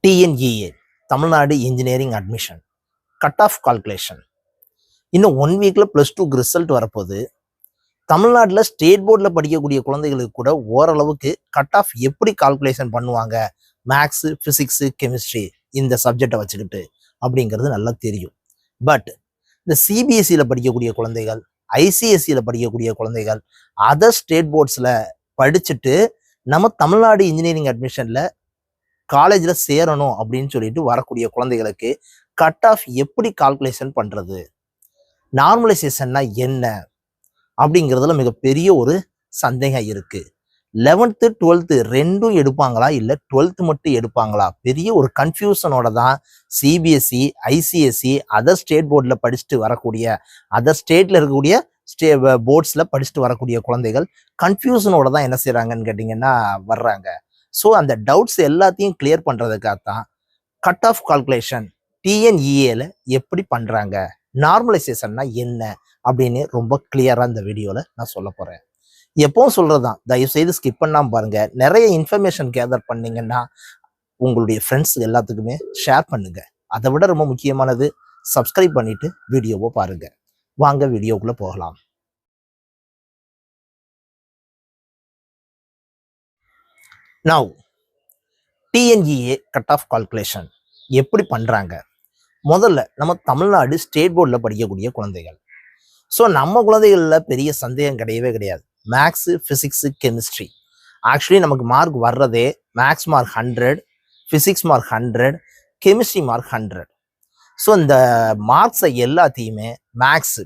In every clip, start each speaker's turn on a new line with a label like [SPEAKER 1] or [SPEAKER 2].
[SPEAKER 1] TNEA Tamil Nadu engineering admission cut off calculation இன்னும் 1 வீக்ல +2க்கு ரிசல்ட் வரப்போகுது. தமிழ்நாட்டில் ஸ்டேட் போர்டில் படிக்கக்கூடிய குழந்தைகளுக்கு கூட ஓரளவுக்கு கட் ஆஃப் எப்படி கால்குலேஷன் பண்ணுவாங்க, மேக்ஸு, ஃபிசிக்ஸு, கெமிஸ்ட்ரி இந்த சப்ஜெக்டை வச்சுக்கிட்டு அப்படிங்கிறது நல்லா தெரியும். பட் இந்த சிபிஎஸ்சியில் படிக்கக்கூடிய குழந்தைகள், ஐசிஎஸ்சியில் படிக்கக்கூடிய குழந்தைகள், அதர் ஸ்டேட் போர்ட்ஸில் படிச்சுட்டு நம்ம தமிழ்நாடு இன்ஜினியரிங் அட்மிஷனில் காலேஜில் சேரணும் அப்படின்னு சொல்லிட்டு வரக்கூடிய குழந்தைகளுக்கு கட் ஆஃப் எப்படி கால்குலேஷன் பண்ணுறது, நார்மலைசேஷன்னா என்ன அப்படிங்கிறதுல மிகப்பெரிய ஒரு சந்தேகம் இருக்குது. 11th 12th ரெண்டும் எடுப்பாங்களா, இல்லை 12th மட்டும் எடுப்பாங்களா, பெரிய ஒரு கன்ஃபியூஷனோட தான் சிபிஎஸ்சி, ஐசிஎஸ்சி, அதர் ஸ்டேட் போர்டில் படிச்சுட்டு வரக்கூடிய, அதர் ஸ்டேட்டில் இருக்கக்கூடிய போர்ட்ஸில் படிச்சுட்டு வரக்கூடிய குழந்தைகள் கன்ஃபியூஷனோட தான் என்ன செய்கிறாங்கன்னு கேட்டிங்கன்னா வர்றாங்க. ஸோ அந்த டவுட்ஸ் எல்லாத்தையும் கிளியர் பண்ணுறதுக்காகத்தான் கட் ஆஃப் கால்குலேஷன் டிஎன்இஏல எப்படி பண்ணுறாங்க, நார்மலைசேஷன்னா என்ன அப்படின்னு ரொம்ப கிளியராக இந்த வீடியோவில் நான் சொல்ல போகிறேன். எப்பவும் சொல்கிறது தான், தயவுசெய்து ஸ்கிப் பண்ணாமல் பாருங்கள். நிறைய இன்ஃபர்மேஷன் கேதர் பண்ணிங்கன்னா உங்களுடைய ஃப்ரெண்ட்ஸ் எல்லாத்துக்குமே ஷேர் பண்ணுங்கள். அதை விட ரொம்ப முக்கியமானது, சப்ஸ்கிரைப் பண்ணிவிட்டு வீடியோவை பாருங்கள். வாங்க வீடியோக்குள்ளே போகலாம். Now TNEA cut of calculation எப்படி பண்ணுறாங்க? முதல்ல நம்ம தமிழ்நாடு ஸ்டேட் போர்டில் படிக்கக்கூடிய குழந்தைகள். ஸோ நம்ம குழந்தைகளில் பெரிய சந்தேகம் கிடையவே கிடையாது. மேக்ஸு, ஃபிசிக்ஸு, கெமிஸ்ட்ரி ஆக்சுவலி நமக்கு மார்க் வர்றதே maths mark 100, physics mark 100, chemistry mark 100. So இந்த மார்க்ஸை எல்லாத்தையுமே மேக்ஸு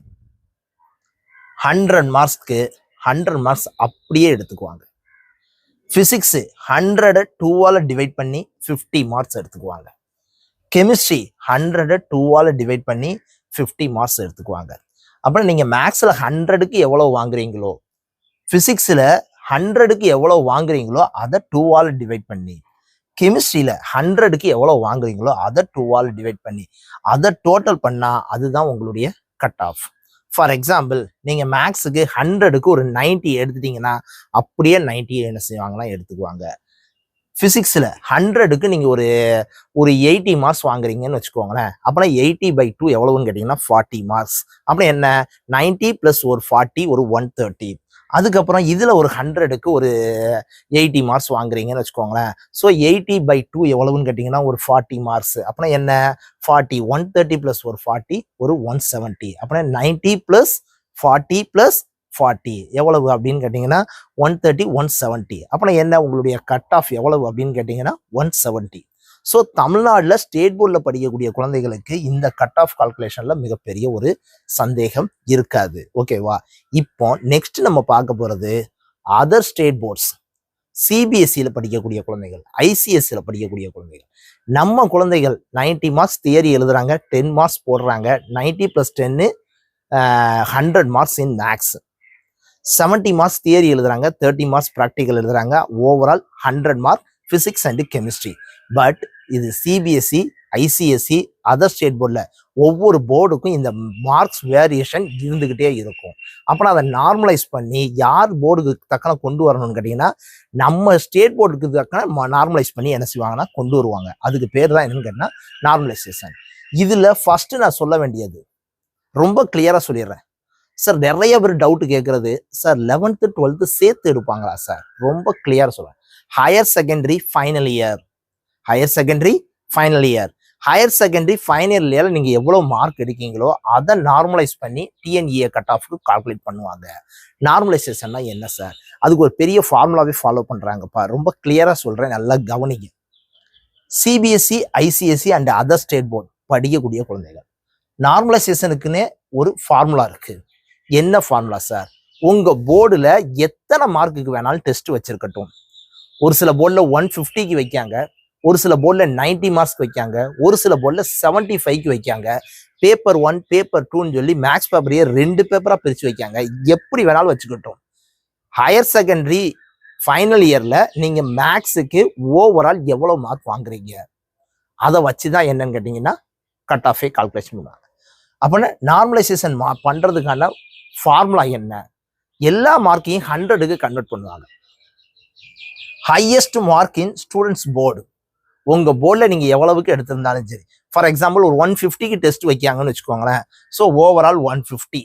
[SPEAKER 1] 100 மார்க்ஸ்க்கு 100 மார்க்ஸ் அப்படியே எடுத்துக்குவாங்க. ஃபிசிக்ஸு 100 2ஆல் டிவைட் பண்ணி 50 மார்க்ஸ் எடுத்துக்குவாங்க. கெமிஸ்ட்ரி 100 2ஆல் டிவைட் பண்ணி 50 மார்க்ஸ் எடுத்துக்குவாங்க. அப்புறம் நீங்கள் மேக்ஸில் 100க்கு எவ்வளோ வாங்குறீங்களோ, ஃபிசிக்ஸில் 100க்கு எவ்வளோ வாங்குறீங்களோ அதை 2ஆல் டிவைட் பண்ணி, கெமிஸ்ட்ரியில் 100க்கு எவ்வளோ வாங்குறீங்களோ அதை 2ஆல் டிவைட் பண்ணி, அதை டோட்டல் பண்ணால் அதுதான் உங்களுடைய கட் ஆஃப். ஃபார் எக்ஸாம்பிள், நீங்கள் மேக்ஸுக்கு 100க்கு ஒரு 90 எடுத்துட்டீங்கன்னா அப்படியே 90 என்ன செய்வாங்கன்னா எடுத்துக்குவாங்க. ஃபிசிக்ஸில் 100க்கு நீங்கள் ஒரு 80 மார்க்ஸ் வாங்குறீங்கன்னு வச்சுக்கோங்களேன். அப்புறம் 80/2 எவ்வளவுன்னு கேட்டிங்கன்னா 40 மார்க்ஸ். அப்புறம் என்ன, 90 + ஒரு 40 ஒரு 130. அதுக்கப்புறம் இதில் ஒரு 100க்கு ஒரு 80 மார்க்ஸ் வாங்குறீங்கன்னு வச்சுக்கோங்களேன். ஸோ 80/2 எவ்வளவுன்னு கேட்டிங்கன்னா ஒரு 40 மார்க்ஸ். அப்புறம் என்ன, 40 130 + ஒரு 40 ஒரு 170. அப்புறம் 90 + 40 + 40 எவ்வளவு அப்படின்னு கேட்டிங்கன்னா 130 170. அப்புறம் என்ன, உங்களுடைய கட் ஆஃப் எவ்வளவு அப்படின்னு கேட்டிங்கன்னா 170. ஸோ தமிழ்நாட்டில் ஸ்டேட் போர்டில் படிக்கக்கூடிய குழந்தைகளுக்கு இந்த கட் ஆஃப் கால்குலேஷனில் மிகப்பெரிய ஒரு சந்தேகம் இருக்காது. ஓகேவா? இப்போ நெக்ஸ்ட் நம்ம பார்க்க போகிறது அதர் ஸ்டேட் போர்ட்ஸ். சிபிஎஸ்சியில் படிக்கக்கூடிய குழந்தைகள், ஐசிஎஸ்சியில் படிக்கக்கூடிய குழந்தைகள். நம்ம குழந்தைகள் 90 மார்க்ஸ் தியரி எழுதுறாங்க, 10 மார்க்ஸ் போடுறாங்க. 90 + 10 100 marks in maths. 70 marks theory எழுதுறாங்க, 30 மார்க்ஸ் ப்ராக்டிக்கல் எழுதுறாங்க. Overall 100 mark physics and chemistry. But இது சிபிஎஸ்சி, ஐசிஎஸ்சி, அதர் ஸ்டேட் போர்டில் ஒவ்வொரு போர்டுக்கும் இந்த மார்க்ஸ் வேரியேஷன் இருந்துக்கிட்டே இருக்கும். அப்புறம் அதை நார்மலைஸ் பண்ணி யார் போர்டுக்கு தக்கன கொண்டு வரணும்னு கேட்டிங்கன்னா நம்ம ஸ்டேட் போர்டுக்கு தக்கன நார்மலைஸ் பண்ணி என்ன செய்வாங்கன்னா கொண்டு வருவாங்க. அதுக்கு பேர் தான் என்னன்னு கேட்டிங்கன்னா நார்மலைசேஷன். இதில் ஃபஸ்ட்டு நான் சொல்ல வேண்டியது ரொம்ப கிளியராக சொல்லிடுறேன் சார். நிறைய பேர் டவுட் கேட்கறது, சார் 11th 12th சேர்த்து எடுப்பாங்களா சார்? ரொம்ப கிளியராக சொல்லுவேன். Higher secondary final year, higher secondary final year, higher secondary final இயரில் நீங்கள் எவ்வளோ மார்க் எடுக்கீங்களோ அதை நார்மலைஸ் பண்ணி டிஎன்இஏ கட் ஆஃப்க்கு கால்குலேட் பண்ணுவாங்க. நார்மலைசேஷன்னா என்ன சார்? அதுக்கு ஒரு பெரிய ஃபார்முலாவே ஃபாலோ பண்ணுறாங்கப்பா. ரொம்ப கிளியராக சொல்கிறேன், நல்லா கவனிங்க. CBSE, ICSE and other state board படிக்கக்கூடிய குழந்தைகள் நார்மலைசேஷனுக்குன்னே ஒரு ஃபார்முலா இருக்குது. என்ன ஃபார்முலா சார்? உங்கள் போர்டில் எத்தனை மார்க்குக்கு வேணாலும் டெஸ்ட் வச்சுருக்கட்டும். ஒரு சில போர்டில் 150க்கு வைக்காங்க, ஒரு சில போர்டில் 90 மார்க்ஸ்க்கு வைக்காங்க, ஒரு சில போர்டில் 75க்கு வைக்காங்க. பேப்பர் 1 பேப்பர் 2ன்னு சொல்லி மேக்ஸ் பேப்பரையே 2 பேப்பராக பிரித்து வைக்காங்க. எப்படி வேணாலும் வச்சுக்கட்டும். ஹையர் செகண்டரி ஃபைனல் இயரில் நீங்கள் மேக்ஸுக்கு ஓவரால் எவ்வளோ மார்க் வாங்குறீங்க அதை வச்சு தான் என்னன்னு கேட்டிங்கன்னா கட் ஆஃபே கால்குலேஷன் பண்ணுவாங்க. அப்படின்னா நார்மலைசேஷன் பண்ணுறதுக்கான ஃபார்முலா என்ன? எல்லா மார்க்கையும் 100க்கு கன்வெர்ட் பண்ணுவாங்க. ஹையஸ்ட் மார்க் இன் ஸ்டூடெண்ட்ஸ் போர்டு உங்க போர்டில் நீங்க எவ்வளவுக்கு எடுத்திருந்தாலும் சரி. ஃபார் எக்ஸாம்பிள் ஒரு 150க்கு டெஸ்ட் வைக்காங்கன்னு வச்சுக்கோங்களேன். So overall 150.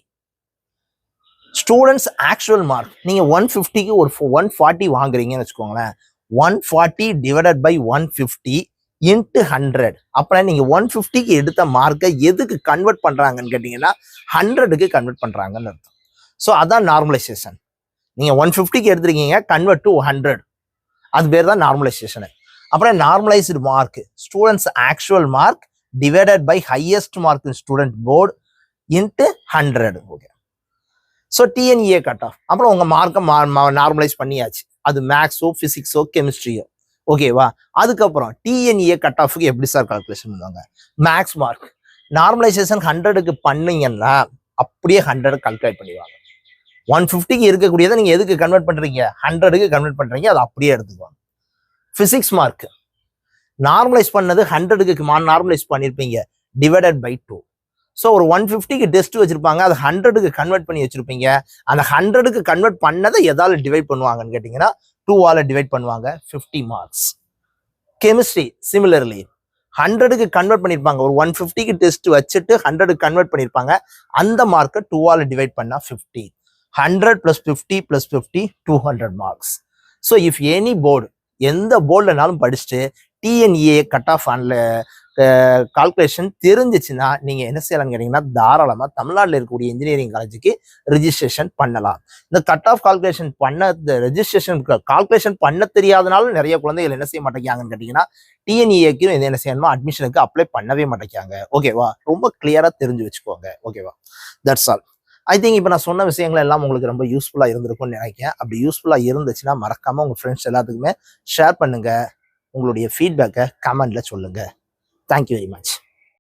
[SPEAKER 1] Students actual mark நீங்க 150க்கு ஒரு 140 வாங்குறீங்கன்னு வச்சுக்கோங்களேன். 140 டிவைடட் பை 150 இன்ட்டு 100. அப்புறம் நீங்க 150க்கு எடுத்த மார்க்கை எதுக்கு கன்வெர்ட் பண்றாங்கன்னு கேட்டீங்கன்னா 100க்கு கன்வெர்ட் பண்றாங்கன்னு அர்த்தம். ஸோ அதான் நார்மலைசேஷன். நீங்க 150க்கு எடுத்துருக்கீங்க, கன்வெர்ட் டு 100. அது பேர் தான் நார்மலைசேஷன். அப்புறம் normalized mark students actual mark divided by highest mark in student board into 100. Okay. So TNEA cut off. அப்புறம் உங்க மார்க்கை நார்மலைஸ் பண்ணியாச்சு. அது மேக்ஸோ பிசிக்ஸோ கெமிஸ்ட்ரியோ. ஓகேவா? அதுக்கப்புறம் டிஎன்இஏ கட் ஆஃபுக்கு எப்படி சார் கால்குலேஷன் பண்ணுவாங்க? மேக்ஸ் மார்க் நார்மலைசேஷன் 100க்கு பண்ணீங்கன்னா அப்படியே 100 கால்குலேட் பண்ணிடுவாங்க. 150க்கு இருக்கக்கூடியதை நீங்க எதுக்கு கன்வெர்ட் பண்றீங்க? 100க்கு கன்வெர்ட் பண்றீங்க, அதை அப்படியே எடுத்துக்குவாங்க. பிசிக்ஸ் மார்க் நார்மலைஸ் பண்ணது 100க்கு நார்மலைஸ் பண்ணிருப்பீங்க, டிவைடட் பை 2. ஸோ ஒரு 150க்கு டெஸ்ட் வச்சிருப்பாங்க, அதை 100க்கு கன்வெர்ட் பண்ணி வச்சிருப்பீங்க. அந்த 100க்கு கன்வெர்ட் பண்ணதை எதால டிவைட் பண்ணுவாங்கன்னு கேட்டீங்கன்னா 2ஆல டிவைட் பண்ணுவாங்க. 50 மார்க்ஸ். கெமிஸ்ட்ரி சிமிலர்லி 100க்கு கன்வெர்ட் பண்ணிருப்பாங்க. ஒரு 150க்கு டெஸ்ட் வச்சுட்டு 100க்கு கன்வெர்ட் பண்ணிருப்பாங்க. அந்த மார்க்கை 2ஆல டிவைட் பண்ணா 50. 100 + 50 + 50 200 marks. So if any board, எந்த போர்டுலனாலும் படிச்சுட்டு டிஎன்இஏ கட் ஆஃப் கால்குலேஷன் தெரிஞ்சிச்சுன்னா நீங்க என்ன செய்யலாம்னு கேட்டீங்கன்னா தாராளமா தமிழ்நாட்டில் இருக்கக்கூடிய இன்ஜினியரிங் காலேஜுக்கு ரிஜிஸ்ட்ரேஷன் பண்ணலாம். இந்த கட் ஆஃப் கால்குலேஷன் கால்குலேஷன் பண்ண தெரியாதனாலும் நிறைய குழந்தைகள் என்ன செய்ய மாட்டேங்காங்கன்னு கேட்டீங்கன்னா டிஎன்இஏக்கு என்ன செய்யணுமோ அட்மிஷனுக்கு அப்ளை பண்ணவே மாட்டேங்காங்க. ஓகேவா? ரொம்ப கிளியரா தெரிஞ்சு வச்சுக்கோங்க. ஓகேவா? That's all. ஐ திங்க் இப்போ நான் சொன்ன விஷயங்கள் எல்லாம் உங்களுக்கு ரொம்ப யூஸ்ஃபுல்லாக இருந்திருக்கும்னு நினைக்கிறேன். அப்படி யூஸ்ஃபுல்லாக இருந்துச்சுன்னா மறக்காம உங்க ஃப்ரெண்ட்ஸ் எல்லாத்துக்குமே ஷேர் பண்ணுங்க. உங்களுடைய ஃபீட்பேக்கை கமெண்ட்ல சொல்லுங்க. Thank you very much.